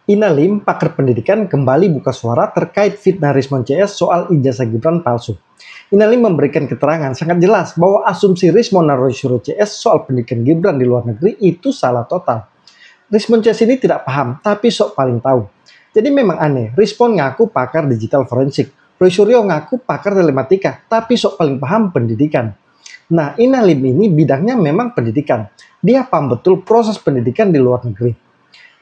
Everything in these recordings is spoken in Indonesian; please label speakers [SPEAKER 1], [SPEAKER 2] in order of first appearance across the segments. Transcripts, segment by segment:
[SPEAKER 1] Inalim, pakar pendidikan, kembali buka suara terkait fitnah Rismon CS soal ijazah Gibran palsu. Inalim memberikan keterangan sangat jelas bahwa asumsi Rismon dan Roy Suryo CS soal pendidikan Gibran di luar negeri itu salah total. Rismon CS ini tidak paham, tapi sok paling tahu. Jadi memang aneh, Rismon ngaku pakar digital forensik, Roy Suryo ngaku pakar telematika, tapi sok paling paham pendidikan. Nah, Inalim ini bidangnya memang pendidikan. Dia paham betul proses pendidikan di luar negeri.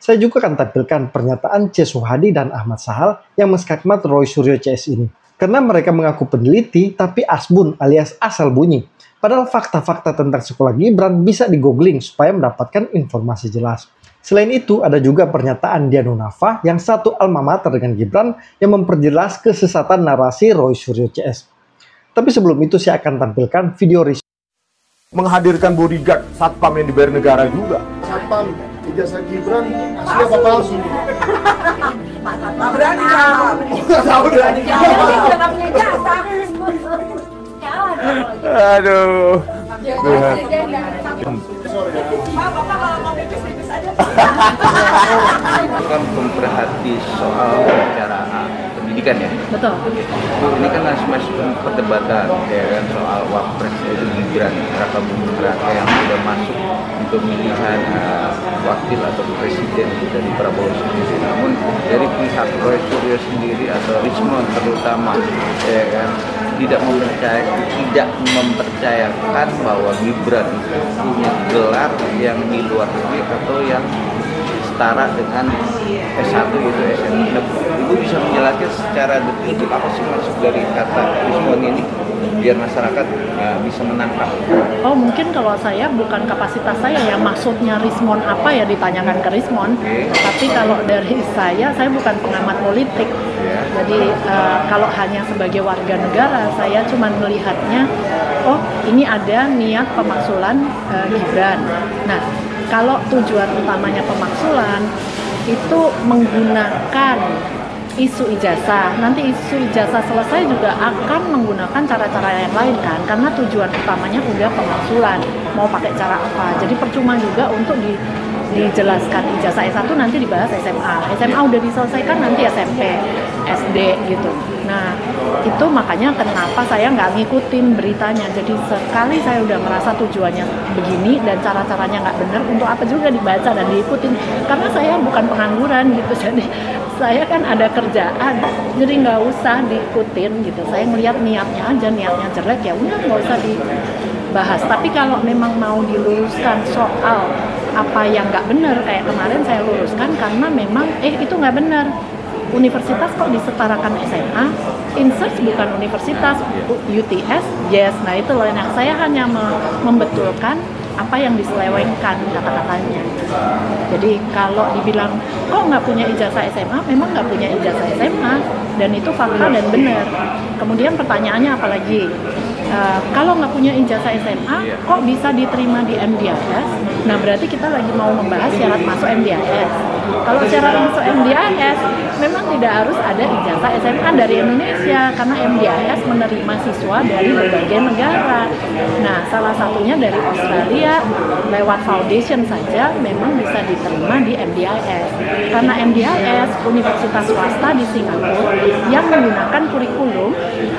[SPEAKER 1] Saya juga akan tampilkan pernyataan C. Suhadi dan Ahmad Sahal yang menskakmat Roy Suryo CS ini. Karena mereka mengaku peneliti, tapi asbun alias asal bunyi. Padahal fakta-fakta tentang sekolah Gibran bisa di-googling supaya mendapatkan informasi jelas. Selain itu, ada juga pernyataan Dianu Nafa yang satu alma mater dengan Gibran yang memperjelas kesesatan narasi Roy Suryo CS. Tapi sebelum itu saya akan tampilkan video
[SPEAKER 2] menghadirkan bodyguard satpam yang dibayar negara juga.
[SPEAKER 3] Satpam ijazah Gibran asli apa palsu?
[SPEAKER 4] Berani
[SPEAKER 3] Tahu berani.
[SPEAKER 4] Jangan punya jasa.
[SPEAKER 2] Aduh.
[SPEAKER 4] Bapak kalau mau pipis aja.
[SPEAKER 5] Itu kan memperhati soal bicara pendidikan ya.
[SPEAKER 6] Betul.
[SPEAKER 5] Ini kan masih perdebatan ya kan soal wapres itu Gibran, Raka Buming Raka yang sudah masuk di pemilihan wakil atau presiden dari Prabowo sendiri. Namun dari pihak Roy Suryo sendiri atau Rismon terutama ya kan tidak mempercayakan bahwa Gibran itu punya gelar yang di luar negeri atau yang setara dengan S1 itu SNM. Ibu bisa menjelaskan secara detail apa sih maksud dari kata Rismon ini biar masyarakat bisa menangkap.
[SPEAKER 6] Oh, mungkin kalau saya bukan kapasitas saya ya, maksudnya Rismon apa ya ditanyakan ke Rismon. Tapi kalau dari saya bukan pengamat politik. Jadi kalau hanya sebagai warga negara, saya cuma melihatnya, oh ini ada niat pemaksulan Gibran. Nah, kalau tujuan utamanya pemaksulan itu menggunakan isu ijazah, nanti isu ijazah selesai juga akan menggunakan cara-cara yang lain kan, karena tujuan utamanya udah pemaksulan, mau pakai cara apa. Jadi percuma juga untuk dijelaskan ijazah S1 nanti dibahas SMA. SMA udah diselesaikan nanti SMP, SD gitu. Nah, itu makanya kenapa saya nggak ngikutin beritanya. Jadi sekali saya udah merasa tujuannya begini dan cara-caranya nggak benar, untuk apa juga dibaca dan diikutin. Karena saya bukan pengangguran gitu, jadi saya kan ada kerjaan, jadi nggak usah diikutin gitu. Saya melihat niatnya aja, niatnya jelek ya udah nggak usah dibahas. Tapi kalau memang mau diluruskan soal apa yang nggak benar, kayak kemarin saya luruskan karena memang itu nggak benar. Universitas kok disetarakan SMA, Insert bukan universitas, UTS, yes. Nah itu loh yang saya hanya membetulkan apa yang diselewengkan kata-katanya. Jadi kalau dibilang kok nggak punya ijazah SMA, memang nggak punya ijazah SMA dan itu fakta dan benar. Kemudian pertanyaannya apa lagi? Kalau nggak punya ijazah SMA, kok bisa diterima di MDIS? Nah berarti kita lagi mau membahas syarat masuk MDIS. Kalau syarat masuk MDIS, memang tidak harus ada ijazah SMA dari Indonesia, karena MDIS menerima siswa dari berbagai negara. Nah salah satunya dari Australia, lewat foundation saja memang bisa diterima di MDIS. Karena MDIS, universitas swasta di Singapura yang menggunakan kurikulum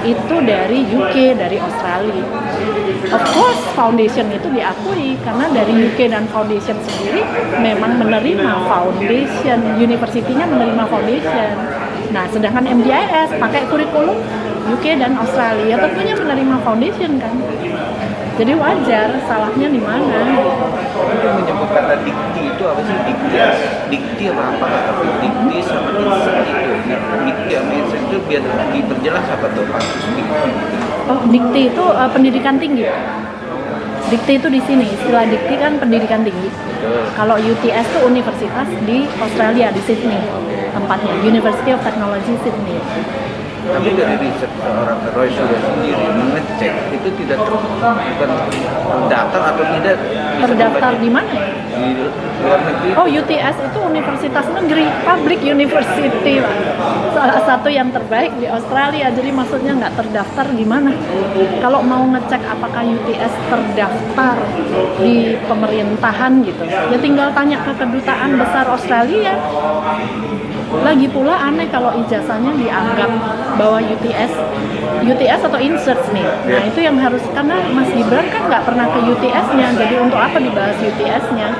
[SPEAKER 6] itu dari UK, dari Australia. Of course, foundation itu diakui karena dari UK dan foundation sendiri memang menerima foundation, universitinya menerima foundation. Nah, sedangkan MDIS pakai kurikulum UK dan Australia, tentunya menerima foundation kan. Jadi wajar, salahnya di mana?
[SPEAKER 5] Mungkin menyebut kata dikti itu apa sih? Dikti apa? Tapi dikti sama insert itu. Dikti sama insert itu biar diperjelas apa tuh kasus dikti?
[SPEAKER 6] Oh, dikti itu pendidikan tinggi. Dikti itu di sini, istilah dikti kan pendidikan tinggi. Kalau UTS itu universitas di Australia, di Sydney tempatnya, University of Technology Sydney.
[SPEAKER 5] Tapi dari riset seorang Roy Suryo sendiri mengecek itu tidak bukan terdaftar atau tidak
[SPEAKER 6] Terdaftar di mana?
[SPEAKER 5] di luar negeri.
[SPEAKER 6] Oh, UTS itu universitas negeri, public university lah. Salah satu yang terbaik di Australia. Jadi maksudnya nggak terdaftar gimana? Kalau mau ngecek apakah UTS terdaftar di pemerintahan gitu, ya tinggal tanya ke kedutaan besar Australia. Lagi pula aneh kalau ijazahnya dianggap bahwa UTS atau insert nih. Nah itu yang harus, karena Mas Gibran kan nggak pernah ke UTS-nya, jadi untuk apa dibahas UTS-nya?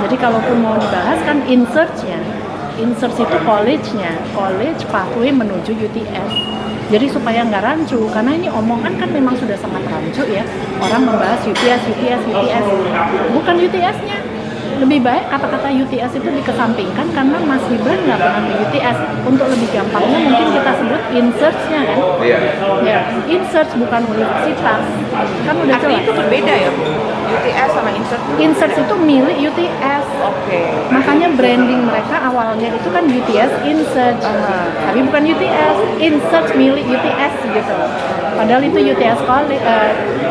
[SPEAKER 6] Jadi kalaupun mau dibahas kan insert-nya. Insert itu college-nya, college pathway menuju UTS. Jadi supaya nggak rancu, karena ini omongan kan memang sudah sangat rancu ya. Orang membahas UTS, bukan UTS-nya. Lebih baik kata-kata UTS itu dikesampingkan karena Mas Gibran nggak pernah ke UTS. Untuk lebih gampangnya mungkin kita sebut insert-nya kan?
[SPEAKER 5] Iya.
[SPEAKER 6] Ya, insert bukan universitas. Kan udah
[SPEAKER 4] Artinya
[SPEAKER 6] jelas.
[SPEAKER 4] itu berbeda ya, Bu? UTS sama insert.
[SPEAKER 6] Insert itu milik UTS.
[SPEAKER 4] Oke.
[SPEAKER 6] Makanya branding mereka awalnya itu kan UTS Insert, tapi bukan UTS. Insert milik UTS gitu. Padahal itu UTS College,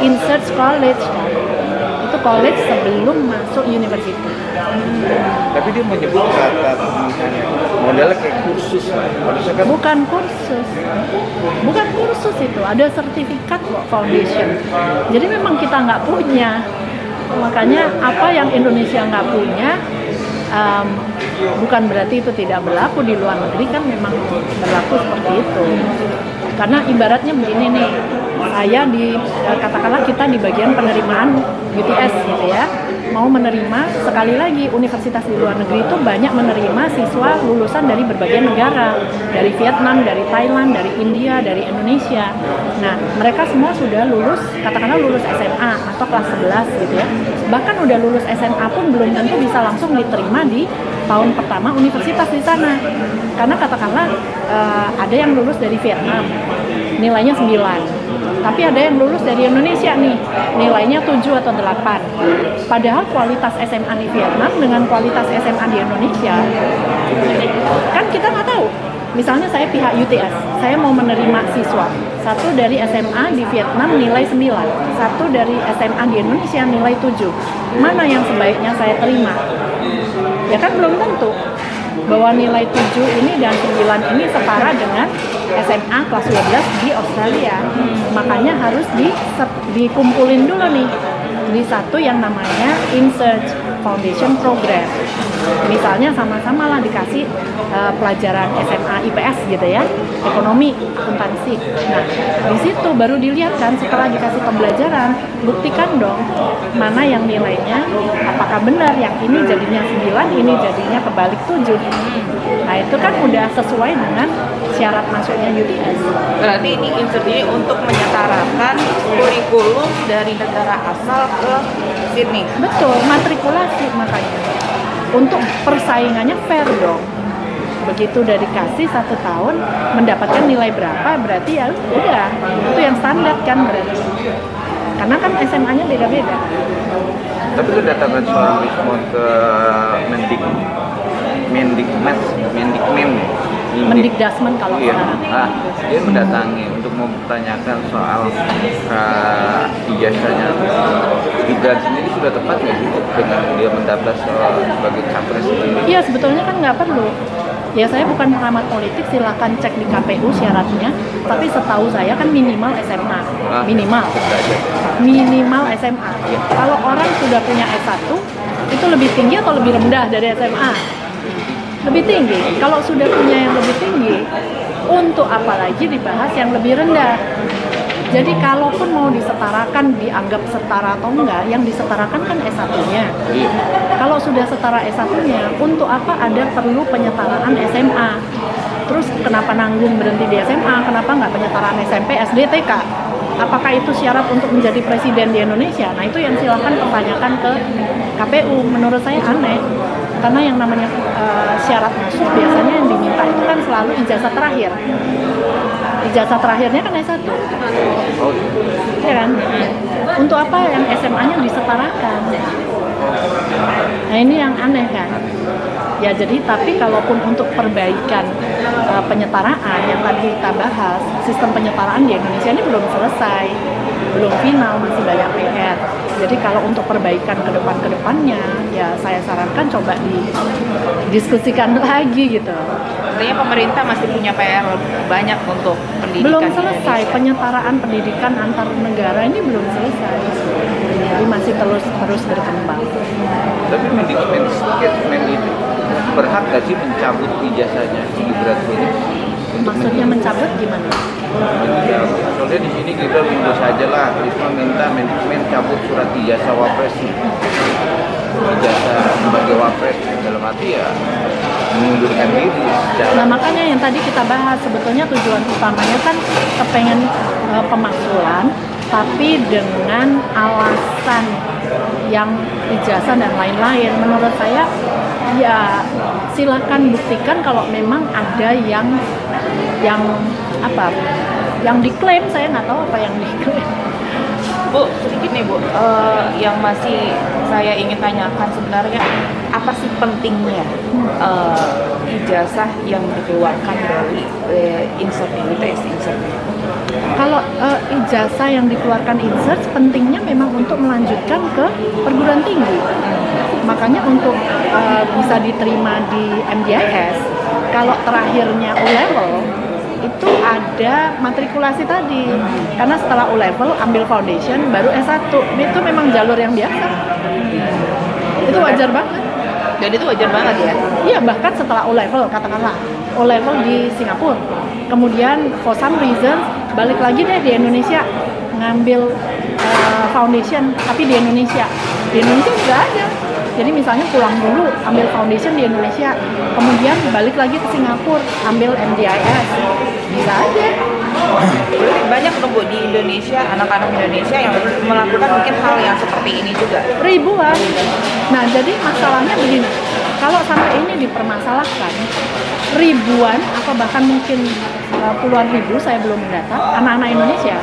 [SPEAKER 6] Insert College. Itu college sebelum masuk universitas.
[SPEAKER 5] Tapi dia menyebut kata pemilihannya modelnya kayak kursus lah. Harusnya kan
[SPEAKER 6] Bukan kursus itu, ada sertifikat kok, foundation. Jadi memang kita nggak punya. Makanya apa yang Indonesia nggak punya, bukan berarti itu tidak berlaku di luar negeri, kan memang berlaku seperti itu. Karena ibaratnya begini nih, saya katakanlah kita di bagian penerimaan UTS gitu ya, mau menerima, sekali lagi universitas di luar negeri itu banyak menerima siswa lulusan dari berbagai negara, dari Vietnam, dari Thailand, dari India, dari Indonesia. Nah, mereka semua sudah lulus, katakanlah lulus SMA atau kelas 11 gitu ya. Bahkan udah lulus SMA pun belum tentu bisa langsung diterima di tahun pertama universitas di sana. Karena katakanlah ada yang lulus dari Vietnam, nilainya 9. Tapi ada yang lulus dari Indonesia nih, nilainya 7 atau 8. Padahal kualitas SMA di Vietnam dengan kualitas SMA di Indonesia, kan kita nggak tahu. Misalnya saya pihak UTS, saya mau menerima siswa. Satu dari SMA di Vietnam nilai 9, satu dari SMA di Indonesia nilai 7. Mana yang sebaiknya saya terima? Ya kan belum tentu bahwa nilai 7 ini dan 9 ini setara dengan SMA kelas 12 di Australia. Makanya harus dikumpulin dulu nih di satu yang namanya Insert Foundation Program. Misalnya sama-sama lah dikasih pelajaran SMA IPS gitu ya, ekonomi, akuntansi. Nah, di situ baru dilihat kan setelah dikasih pembelajaran, buktikan dong mana yang nilainya apakah benar, yang ini jadinya 9, ini jadinya kebalik 7. Nah, itu kan udah sesuai dengan syarat masuknya UTS.
[SPEAKER 4] Berarti ini insert ini untuk menyetarakan kurikulum dari negara asal ke sini.
[SPEAKER 6] Betul, matrikulasi makanya. Untuk persaingannya fair dong. Begitu udah dikasih 1 tahun, mendapatkan nilai berapa, berarti ya udah, itu yang standar kan berarti. Karena kan SMA-nya beda-beda.
[SPEAKER 5] tapi kedatangan seorang Rismon ke
[SPEAKER 6] Mendikdasmen kalau
[SPEAKER 5] iya.
[SPEAKER 6] sekarang.
[SPEAKER 5] Nah, dia mendatangi untuk mempertanyakan soal ijazahnya Gibran sendiri sudah tepat nggak sih dengan dia mendaftar sebagai capres sendiri?
[SPEAKER 6] Iya, sebetulnya kan nggak perlu. Ya saya bukan pengamat politik, silahkan cek di KPU syaratnya. Tapi setahu saya kan minimal SMA, minimal SMA. Kalau orang sudah punya S1, itu lebih tinggi atau lebih rendah dari SMA? Lebih tinggi. Kalau sudah punya yang lebih tinggi, untuk apa lagi dibahas yang lebih rendah? Jadi kalaupun mau disetarakan, dianggap setara atau enggak, yang disetarakan kan S1-nya. Kalau sudah setara S1-nya, untuk apa ada perlu penyetaraan SMA? Terus kenapa nanggung berhenti di SMA? Kenapa nggak penyetaraan SMP, SD, TK? Apakah itu syarat untuk menjadi presiden di Indonesia? Nah itu yang silakan pertanyakan ke KPU. Menurut saya aneh. Karena yang namanya syarat masuk biasanya yang diminta itu kan selalu ijazah terakhir. Ijazah terakhirnya kan S1. Ya kan? Untuk apa yang SMA-nya disetarakan? Nah ini yang aneh kan? Ya jadi tapi kalaupun untuk perbaikan penyetaraan yang tadi kita bahas, sistem penyetaraan di Indonesia ini belum selesai. belum final, masih banyak PR. Jadi kalau untuk perbaikan ke depannya, ya saya sarankan coba didiskusikan lagi gitu.
[SPEAKER 4] Artinya pemerintah masih punya PR banyak untuk pendidikan.
[SPEAKER 6] Belum
[SPEAKER 4] di
[SPEAKER 6] selesai
[SPEAKER 4] Indonesia.
[SPEAKER 6] Penyetaraan pendidikan antar negara ini belum selesai. Jadi masih terus berkembang.
[SPEAKER 5] Tapi Mendikmen itu berhak gak sih mencabut ijazahnya Gibran ini?
[SPEAKER 6] Maksudnya mencabut gimana?
[SPEAKER 5] Soalnya di sini Gibran minta saja lah, Risma minta Mendikmen cabut surat ijazah wapres, ijazah sebagai wapres, dalam arti ya mengundurkan diri secara.
[SPEAKER 6] Nah makanya yang tadi kita bahas sebetulnya tujuan utamanya kan kepengen pemakzulan, tapi dengan alasan yang ijazah dan lain-lain. Menurut saya ya silakan buktikan kalau memang ada yang diklaim. Saya nggak tahu apa yang diklaim.
[SPEAKER 4] Bu, sedikit nih Bu, yang masih saya ingin tanyakan sebenarnya apa sih pentingnya ijazah yang dikeluarkan dari insert ini, tes insert?
[SPEAKER 6] Kalau ijazah yang dikeluarkan insert pentingnya memang untuk melanjutkan ke perguruan tinggi. Makanya untuk bisa diterima di MDIS, kalau terakhirnya O-level itu ada matrikulasi tadi. Karena setelah O-level ambil foundation baru S1. Itu memang jalur yang biasa. Itu wajar banget.
[SPEAKER 4] Dan itu wajar banget ya?
[SPEAKER 6] Iya, bahkan setelah O-level, katakanlah O-level di Singapura, kemudian for some reason balik lagi deh di Indonesia ngambil foundation, tapi di Indonesia juga ada. Jadi misalnya pulang dulu ambil foundation di Indonesia, kemudian balik lagi ke Singapura ambil MDIS, bisa aja.
[SPEAKER 4] Banyak loh Bu di Indonesia, anak-anak Indonesia yang melakukan mungkin hal yang seperti ini juga.
[SPEAKER 6] Ribuan. Nah jadi masalahnya begini, kalau sampai ini dipermasalahkan, ribuan atau bahkan mungkin puluhan ribu, saya belum mendata, anak-anak Indonesia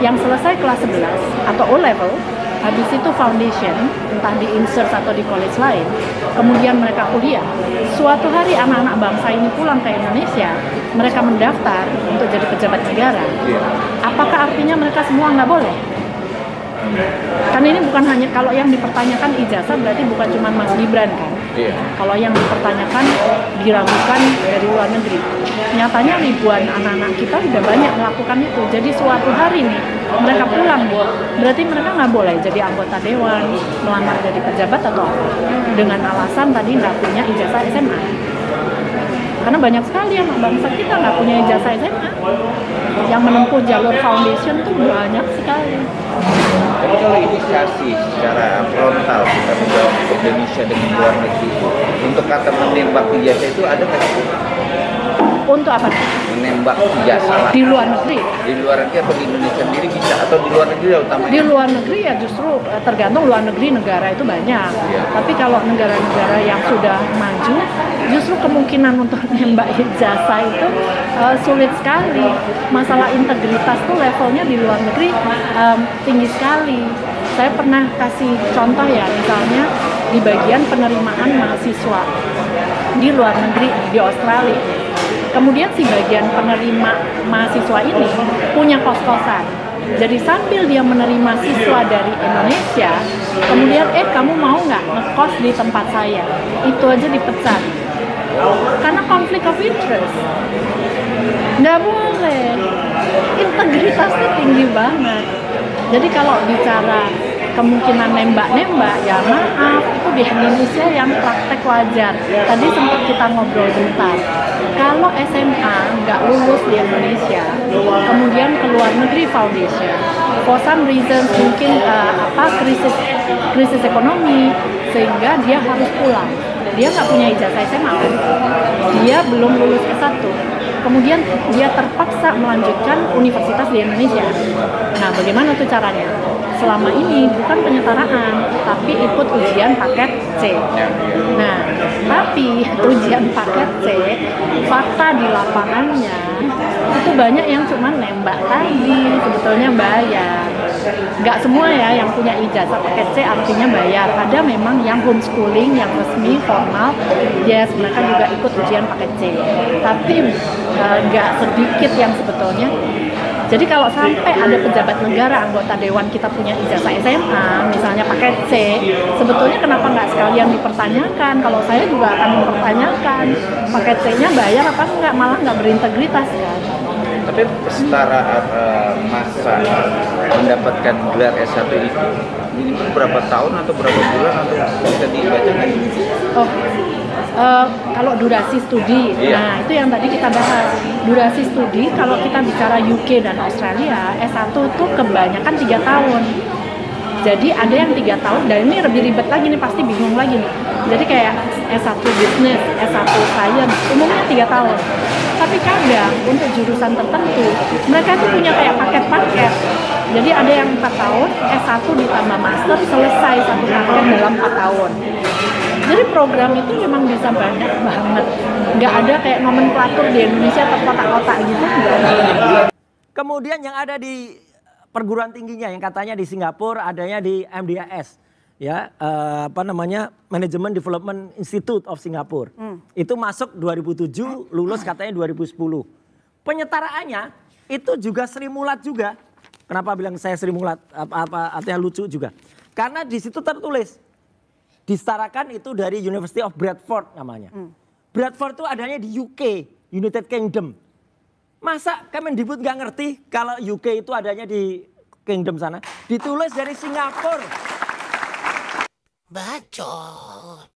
[SPEAKER 6] yang selesai kelas 11 atau O-level, habis itu foundation, entah di insert atau di college lain, kemudian mereka kuliah. Suatu hari anak-anak bangsa ini pulang ke Indonesia, mereka mendaftar untuk jadi pejabat negara. Apakah artinya mereka semua nggak boleh? Kan ini bukan hanya, kalau yang dipertanyakan ijazah berarti bukan cuma Mas Gibran kan?
[SPEAKER 5] Iya.
[SPEAKER 6] Kalau yang dipertanyakan, diragukan dari luar negeri. Nyatanya ribuan anak-anak kita udah banyak melakukan itu. Jadi suatu hari nih, mereka pulang, berarti mereka nggak boleh jadi anggota dewan, melamar jadi pejabat atau apa. Dengan alasan tadi nggak punya ijazah SMA. Karena banyak sekali anak bangsa kita nggak punya ijazah SMA. Yang menempuh jalur foundation tuh banyak sekali.
[SPEAKER 5] Tapi kalau inisiasi secara frontal kita menjawab Indonesia dengan luar negeri, untuk kata menembak ijazah itu ada nggak sih?
[SPEAKER 6] Untuk apa?
[SPEAKER 5] Menembak ijazah lah.
[SPEAKER 6] Di luar negeri?
[SPEAKER 5] Di luar negeri atau di Indonesia sendiri bisa, atau di luar negeri ya utamanya?
[SPEAKER 6] Di luar negeri ya justru tergantung luar negeri, negara itu banyak. Tapi kalau negara-negara yang sudah maju, justru kemungkinan untuk nembak ijazah itu sulit sekali. Masalah integritas tuh levelnya di luar negeri tinggi sekali. Saya pernah kasih contoh ya, misalnya di bagian penerimaan mahasiswa di luar negeri, di Australia. Kemudian si bagian penerima mahasiswa ini punya kos-kosan. Jadi sambil dia menerima siswa dari Indonesia, kemudian kamu mau nggak ngekos di tempat saya? Itu aja dipecat. Karena konflik of interest. Nggak boleh. Integritasnya tinggi banget. Jadi kalau bicara kemungkinan nembak-nembak, ya maaf, itu di Indonesia yang praktek wajar. Tadi sempat kita ngobrol bentar. Kalau SMA nggak lulus di Indonesia, kemudian ke luar negeri foundation, for some reasons mungkin krisis ekonomi, sehingga dia harus pulang. Dia nggak punya ijazah SMA, kan? Dia belum lulus S1. Kemudian dia terpaksa melanjutkan universitas di Indonesia. Nah, bagaimana tuh caranya? Selama ini bukan penyetaraan, tapi ikut ujian paket C. Nah, tapi ujian paket C, fakta di lapangannya itu banyak yang cuma nembak tadi, sebetulnya bayar. Nggak semua ya yang punya ijazah paket C artinya bayar. Ada memang yang homeschooling, yang resmi, formal, yes, mereka juga ikut ujian paket C. Tapi nggak sedikit yang sebetulnya Jadi kalau sampai ada pejabat negara, anggota dewan kita punya ijazah SMA, misalnya paket C, sebetulnya kenapa nggak sekalian dipertanyakan? Kalau saya juga akan mempertanyakan, paket C-nya bayar apa enggak, malah nggak berintegritas kan.
[SPEAKER 5] Tapi kesetaraan masa mendapatkan gelar S1 itu minimal berapa tahun atau berapa bulan atau bisa dibacakan?
[SPEAKER 6] Oh, kalau durasi studi, nah itu yang tadi kita bahas. Durasi studi, kalau kita bicara UK dan Australia, S1 itu kebanyakan 3 tahun. Jadi ada yang 3 tahun, dan ini lebih ribet lagi nih, pasti bingung lagi nih. Jadi kayak S1 Business, S1 Science, umumnya 3 tahun. Tapi kadang untuk jurusan tertentu, mereka tuh punya kayak paket-paket. Jadi ada yang 4 tahun, S1 ditambah Master, selesai 1 paket dalam 4 tahun. Jadi program itu memang bisa banyak banget. Nggak ada kayak nomenklatur di Indonesia atau kotak-kotak gitu.
[SPEAKER 7] Kemudian yang ada di perguruan tingginya yang katanya di Singapura adanya di MDIS, ya Management Development Institute of Singapore. Itu masuk 2007, lulus katanya 2010. Penyetaraannya itu juga Sri Mulat juga. Kenapa bilang saya Sri Mulat? Artinya lucu juga. Karena di situ tertulis disetarakan itu dari University of Bradford namanya. Bradford itu adanya di UK, United Kingdom. Masa Kemendikbud nggak ngerti kalau UK itu adanya di Kingdom sana? Ditulis dari Singapura.
[SPEAKER 8] Bacot.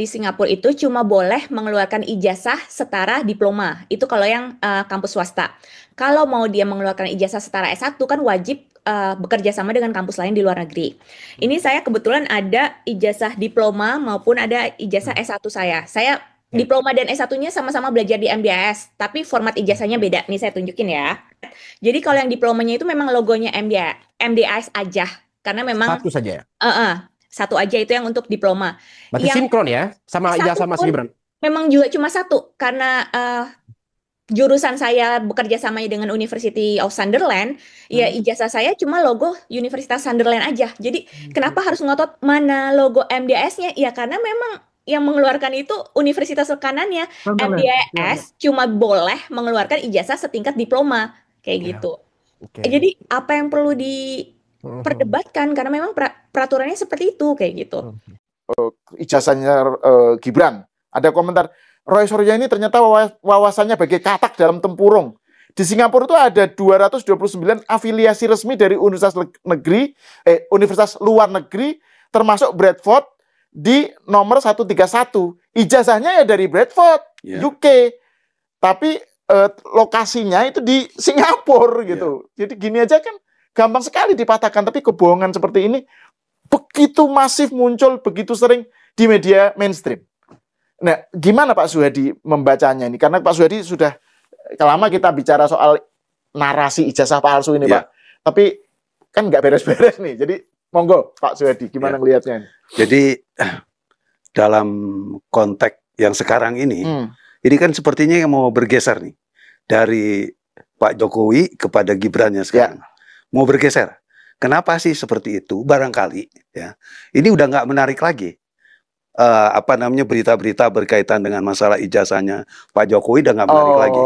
[SPEAKER 8] Di Singapura itu cuma boleh mengeluarkan ijazah setara diploma. Itu kalau yang kampus swasta. Kalau mau dia mengeluarkan ijazah setara S1 kan wajib bekerja sama dengan kampus lain di luar negeri. Ini saya kebetulan ada ijazah diploma maupun ada ijazah S1 saya. Saya diploma dan S1-nya sama-sama belajar di MDIS, tapi format ijazahnya beda. Nih saya tunjukin ya. Jadi kalau yang diplomanya itu memang logonya MDIS aja. Karena memang
[SPEAKER 9] satu saja ya?
[SPEAKER 8] Satu aja itu yang untuk diploma.
[SPEAKER 9] Berarti yang sinkron ya sama ijazah Mas Gibran?
[SPEAKER 8] Memang juga cuma satu karena jurusan saya bekerja samanya dengan University of Sunderland, ya ijazah saya cuma logo Universitas Sunderland aja. Jadi kenapa harus ngotot mana logo MDIS-nya? Ya karena memang yang mengeluarkan itu universitas rekanannya. MDIS cuma boleh mengeluarkan ijazah setingkat diploma kayak gitu. Jadi apa yang perlu diperdebatkan karena memang peraturannya seperti itu kayak gitu.
[SPEAKER 2] Ijazahnya Gibran, ada komentar Roy Suryo ini ternyata wawasannya bagai katak dalam tempurung. Di Singapura itu ada 229 afiliasi resmi dari universitas luar negeri, termasuk Bradford di nomor 131. Ijazahnya ya dari Bradford, UK. Tapi lokasinya itu di Singapura gitu. Jadi gini aja kan gampang sekali dipatahkan, tapi kebohongan seperti ini begitu masif muncul, begitu sering di media mainstream. Nah, gimana Pak Suhadi membacanya ini? Karena Pak Suhadi sudah lama kita bicara soal narasi ijazah palsu ini, Pak. Tapi kan nggak beres-beres nih. Jadi, monggo Pak Suhadi, gimana ngelihatnya?
[SPEAKER 10] Jadi, dalam konteks yang sekarang ini kan sepertinya yang mau bergeser nih. Dari Pak Jokowi kepada Gibrannya sekarang. Mau bergeser. Kenapa sih seperti itu? Barangkali, ya. Ini udah nggak menarik lagi. Berita-berita berkaitan dengan masalah ijazahnya Pak Jokowi udah nggak menarik lagi.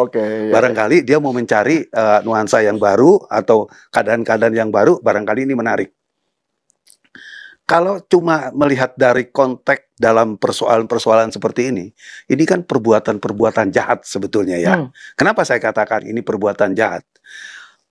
[SPEAKER 10] Barangkali dia mau mencari nuansa yang baru atau keadaan-keadaan yang baru, barangkali ini menarik. Kalau cuma melihat dari konteks dalam persoalan-persoalan seperti ini kan perbuatan-perbuatan jahat sebetulnya ya. Kenapa saya katakan ini perbuatan jahat?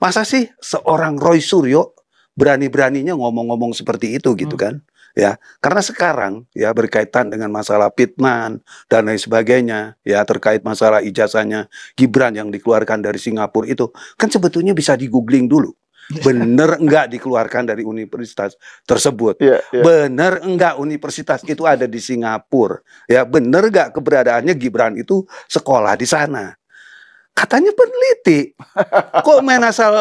[SPEAKER 10] Masa sih seorang Roy Suryo berani-beraninya ngomong-ngomong seperti itu gitu kan? Ya, karena sekarang ya berkaitan dengan masalah fitnan dan lain sebagainya, ya terkait masalah ijazahnya Gibran yang dikeluarkan dari Singapura itu kan sebetulnya bisa di-googling dulu. Bener enggak dikeluarkan dari universitas tersebut? Bener enggak universitas itu ada di Singapura? Ya, bener enggak keberadaannya Gibran itu sekolah di sana? Katanya peneliti. Kok main asal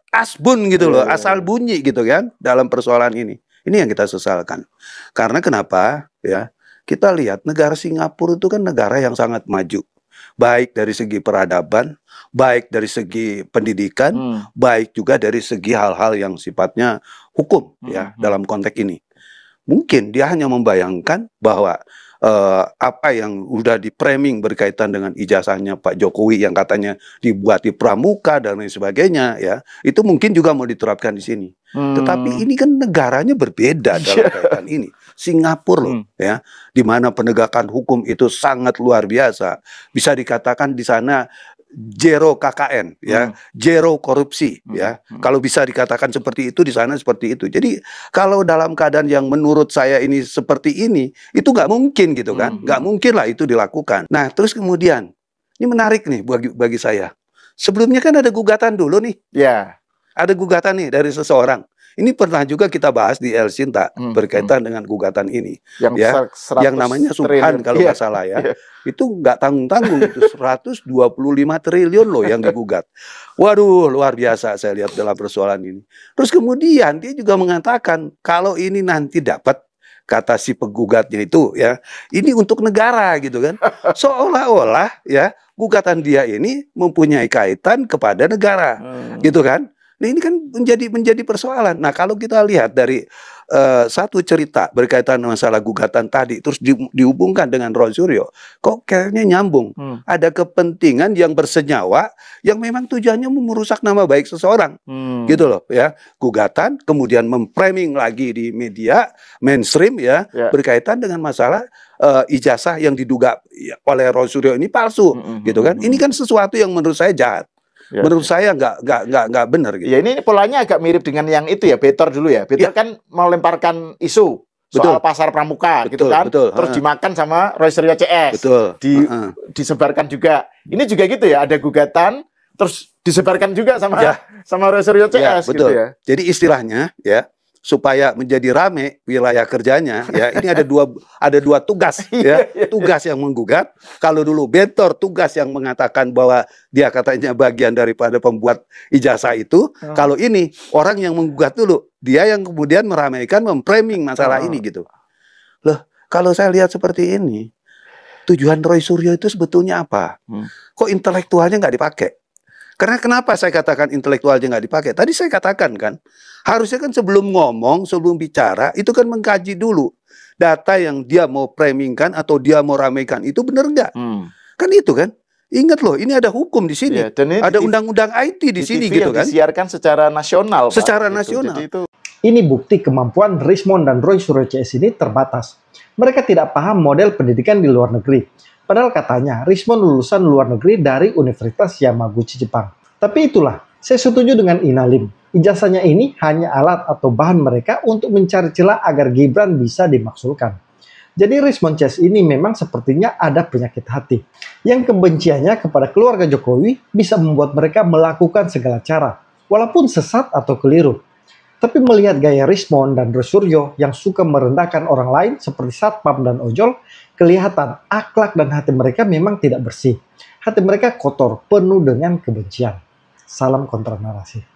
[SPEAKER 10] asbun gitu loh, asal bunyi gitu kan dalam persoalan ini. Ini yang kita sesalkan. Karena kenapa? Ya, kita lihat negara Singapura itu kan negara yang sangat maju. Baik dari segi peradaban, baik dari segi pendidikan, baik juga dari segi hal-hal yang sifatnya hukum ya dalam konteks ini. Mungkin dia hanya membayangkan bahwa apa yang udah di framing berkaitan dengan ijazahnya Pak Jokowi yang katanya dibuat di pramuka dan lain sebagainya, ya itu mungkin juga mau diterapkan di sini. Tetapi ini kan negaranya berbeda dalam kaitan ini. Singapura loh, ya, di mana penegakan hukum itu sangat luar biasa. Bisa dikatakan di sana zero KKN, ya, zero korupsi, ya. Kalau bisa dikatakan seperti itu di sana seperti itu. Jadi kalau dalam keadaan yang menurut saya ini seperti ini, itu nggak mungkin gitu kan, nggak mungkin lah itu dilakukan. Nah terus kemudian ini menarik nih bagi saya. Sebelumnya kan ada gugatan dulu nih, ya, ada gugatan nih dari seseorang. Ini pernah juga kita bahas di El Sinta berkaitan dengan gugatan ini, yang, ya, yang namanya Subhan kalau nggak salah ya. Itu nggak tanggung-tanggung, itu 125 triliun loh yang digugat. Waduh, luar biasa saya lihat dalam persoalan ini. Terus kemudian dia juga mengatakan kalau ini nanti dapat, kata si penggugatnya itu, ya, ini untuk negara gitu kan. Seolah-olah ya gugatan dia ini mempunyai kaitan kepada negara, gitu kan. Nah ini kan menjadi persoalan. Nah kalau kita lihat dari satu cerita berkaitan masalah gugatan tadi, terus dihubungkan dengan Roy Suryo, kok kayaknya nyambung. Ada kepentingan yang bersenyawa yang memang tujuannya merusak nama baik seseorang, gitu loh, ya. Gugatan kemudian memframing lagi di media mainstream, ya, berkaitan dengan masalah ijazah yang diduga oleh Roy Suryo ini palsu, gitu kan. Ini kan sesuatu yang menurut saya jahat. Menurut saya nggak benar gitu.
[SPEAKER 2] Ya ini polanya agak mirip dengan yang itu ya, Betor dulu ya. Betor kan melemparkan isu soal pasar pramuka gitu kan. Terus dimakan sama Roy Suryo CS. Disebarkan juga. Ini juga gitu ya, ada gugatan terus disebarkan juga sama Roy Suryo CS gitu ya.
[SPEAKER 10] Jadi istilahnya ya, supaya menjadi rame wilayah kerjanya, ya, ini ada dua tugas, ya, tugas yang menggugat. Kalau dulu Betor tugas yang mengatakan bahwa dia katanya bagian daripada pembuat ijazah itu, kalau ini orang yang menggugat dulu, dia yang kemudian meramaikan, memframing masalah ini gitu. Loh, kalau saya lihat seperti ini, tujuan Roy Suryo itu sebetulnya apa? Kok intelektualnya nggak dipakai? Karena kenapa saya katakan intelektualnya nggak dipakai? Tadi saya katakan kan, harusnya kan sebelum ngomong, sebelum bicara, itu kan mengkaji dulu data yang dia mau framingkan atau dia mau ramaikan itu benar nggak? Kan itu kan. Ingat loh, ini ada hukum di sini, ada undang-undang IT di sini gitu kan.
[SPEAKER 2] Disiarkan secara nasional.
[SPEAKER 10] Secara
[SPEAKER 2] Pak,
[SPEAKER 10] nasional.
[SPEAKER 2] gitu.
[SPEAKER 1] Ini bukti kemampuan Rismond dan Roy Suryo CS ini terbatas. Mereka tidak paham model pendidikan di luar negeri. Padahal katanya Rismond lulusan luar negeri dari Universitas Yamaguchi Jepang. Tapi itulah, saya setuju dengan Inalim. Ijazahnya ini hanya alat atau bahan mereka untuk mencari celah agar Gibran bisa dimaksulkan. Jadi Rismond CS ini memang sepertinya ada penyakit hati. Yang kebenciannya kepada keluarga Jokowi bisa membuat mereka melakukan segala cara, walaupun sesat atau keliru. Tapi melihat gaya Rismond dan Roy Suryo yang suka merendahkan orang lain seperti Satpam dan Ojol, kelihatan akhlak dan hati mereka memang tidak bersih. Hati mereka kotor, penuh dengan kebencian. Salam kontra narasi.